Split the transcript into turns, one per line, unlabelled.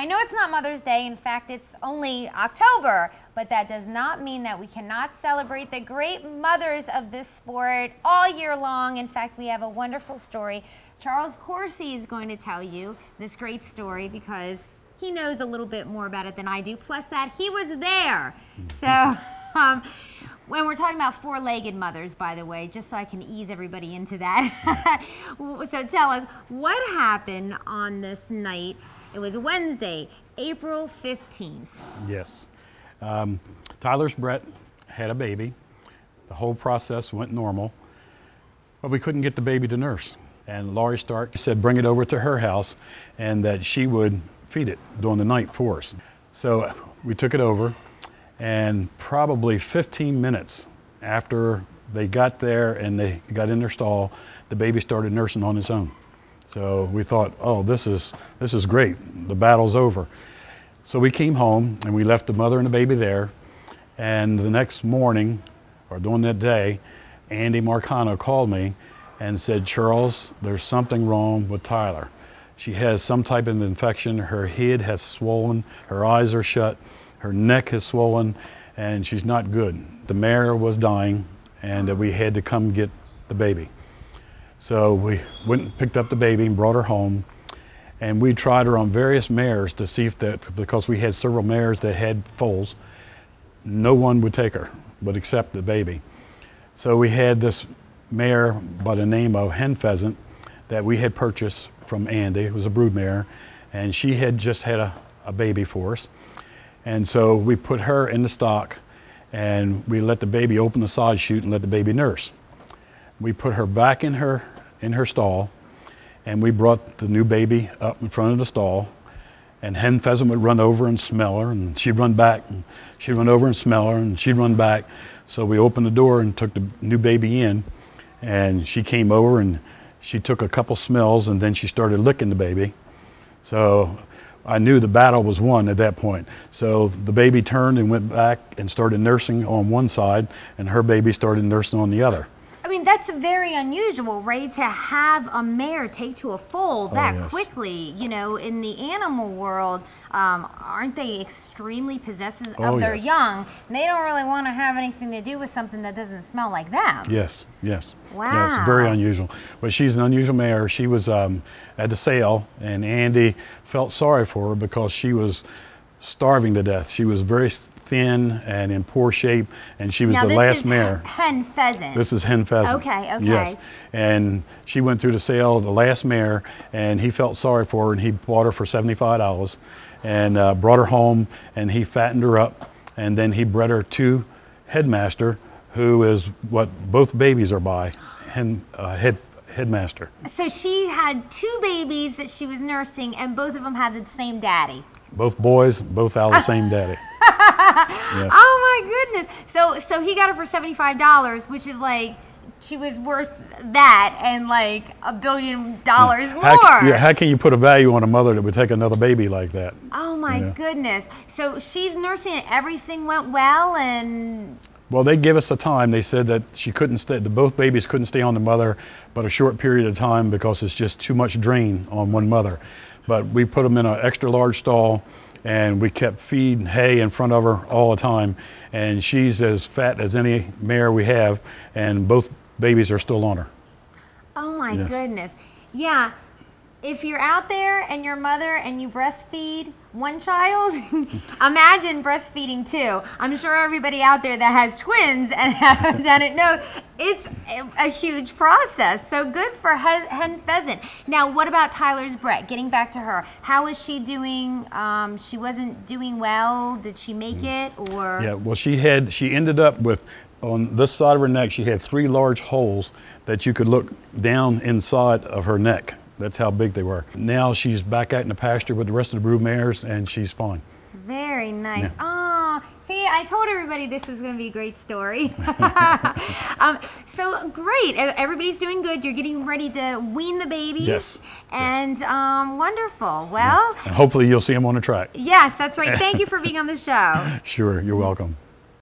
I know it's not Mother's Day. In fact, it's only October, but that does not mean that we cannot celebrate the great mothers of this sport all year long. In fact, we have a wonderful story. Charles Coursey is going to tell you this great story because he knows a little bit more about it than I do. Plus that he was there. So when we're talking about four-legged mothers, by the way, just so I can ease everybody into that. So tell us, what happened on this night? It was Wednesday, April 15th.
Yes. Tyler's Brett had a baby. The whole process went normal, but we couldn't get the baby to nurse. And Laurie Stark said bring it over to her house and that she would feed it during the night for us. So we took it over, and probably 15 minutes after they got there and they got in their stall, the baby started nursing on its own. So we thought, oh, this is great. The battle's over. So we came home and we left the mother and the baby there. And the next morning, or during that day, Andy Marcano called me and said, Charles, there's something wrong with Tyler. She has some type of infection. Her head has swollen, her eyes are shut, her neck has swollen, and she's not good. The mare was dying, and we had to come get the baby. So we went and picked up the baby and brought her home, and we tried her on various mares to see if that, because we had several mares that had foals, no one would take her, but except the baby. So we had this mare by the name of Hen Pheasant that we had purchased from Andy. It was a brood mare, and she had just had a baby for us. And so we put her in the stock, and we let the baby open the side chute and let the baby nurse. We put her back in her stall, and we brought the new baby up in front of the stall, and Hen Pheasant would run over and smell her, and she'd run back, and she'd run over and smell her, and she'd run back. So we opened the door and took the new baby in, and she came over and she took a couple smells, and then she started licking the baby. So I knew the battle was won at that point. So the baby turned and went back and started nursing on one side, and her baby started nursing on the other.
I mean, that's very unusual, right? To have a mare take to a foal that quickly. You know, in the animal world, aren't they extremely possessive of their young? And they don't really want to have anything to do with something that doesn't smell like them.
Yes, yes.
Wow.
Yes, very unusual. But she's an unusual mare. She was at the sale, and Andy felt sorry for her because she was starving to death. She was very thin and in poor shape, and she was the last mare.
Hen Pheasant.
This is Hen Pheasant.
Okay, okay.
Yes, and she went through the sale, the last mare, and he felt sorry for her, and he bought her for $75, and brought her home, and he fattened her up, and then he bred her to Headmaster, who is what both babies are by, Headmaster.
So she had two babies that she was nursing, and both of them had the same daddy.
Both boys, both out of the same daddy.
Yes. Oh my goodness! So he got her for $75, which is like she was worth that and like $1 billion more.
How can you put a value on a mother that would take another baby like that?
Oh my goodness! So she's nursing and everything went well, and
well, they give us a time. They said that she couldn't stay. Both babies couldn't stay on the mother, but a short period of time because it's just too much drain on one mother. But we put them in an extra large stall, and we kept feed and hay in front of her all the time. And she's as fat as any mare we have, and both babies are still on her.
Oh my goodness. Yeah, if you're out there and you're a mother and you breastfeed one child, imagine breastfeeding two. I'm sure everybody out there that has twins and haven't done it knows it's a huge process. So good for Hen Pheasant. Now, what about Tyler's Brett? Getting back to her, how is she doing? She wasn't doing well. Did she make it, or?
Yeah, well, she ended up with, on this side of her neck, she had 3 large holes that you could look down inside of her neck. That's how big they were. Now she's back out in the pasture with the rest of the brood mares, and she's fine.
Very nice. Oh, see, I told everybody this was going to be a great story. So great. Everybody's doing good. You're getting ready to wean the babies.
Yes.
And wonderful. Well.
Yes. And hopefully you'll see them on the track.
Yes, that's right. Thank you for being on the show.
Sure. You're welcome.